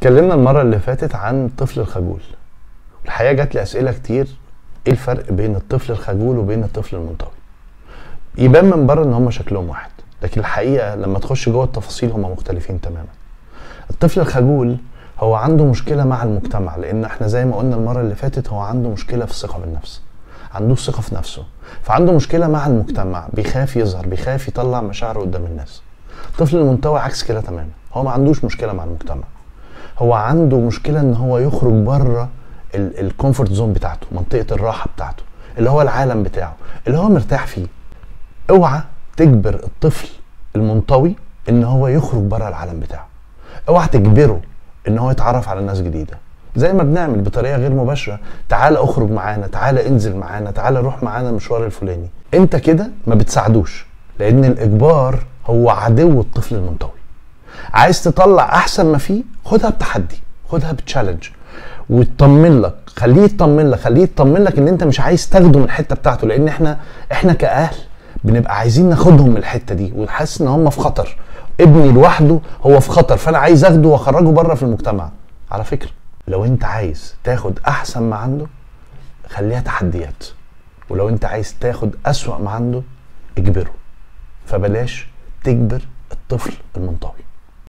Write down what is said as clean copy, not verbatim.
اتكلمنا المرة اللي فاتت عن الطفل الخجول. الحقيقة جات لي أسئلة كتير، ايه الفرق بين الطفل الخجول وبين الطفل المنطوي؟ يبان من بره ان هما شكلهم واحد، لكن الحقيقة لما تخش جوه التفاصيل هما مختلفين تماما. الطفل الخجول هو عنده مشكلة مع المجتمع، لان احنا زي ما قلنا المرة اللي فاتت هو عنده مشكلة في الثقة بالنفس، عنده ثقة في نفسه، فعنده مشكلة مع المجتمع، بيخاف يظهر، بيخاف يطلع مشاعره قدام الناس. الطفل المنطوي عكس كده تماما، هو ما عندوش مشكلة مع المجتمع، هو عنده مشكلة ان هو يخرج بره الكومفورت زون بتاعته، منطقة الراحة بتاعته، اللي هو العالم بتاعه اللي هو مرتاح فيه. اوعى تجبر الطفل المنطوي ان هو يخرج بره العالم بتاعه، اوعى تجبره ان هو يتعرف على ناس جديدة زي ما بنعمل بطريقة غير مباشرة. تعال اخرج معانا، تعال انزل معانا، تعال روح معانا المشوار الفلاني. انت كده ما بتساعدوش، لان الاجبار هو عدو الطفل المنطوي. عايز تطلع احسن ما فيه، خدها بتحدي، خدها بتشالنج، ويطمن لك، خليه يطمن لك ان انت مش عايز تاخده من الحته بتاعته، لان احنا كاهل بنبقى عايزين ناخدهم من الحته دي وحاسس ان هم في خطر، ابني لوحده هو في خطر، فانا عايز اخده واخرجه بره في المجتمع. على فكره لو انت عايز تاخد احسن ما عنده خليها تحديات، ولو انت عايز تاخد اسوأ ما عنده اجبره. فبلاش تجبر الطفل المنطوي.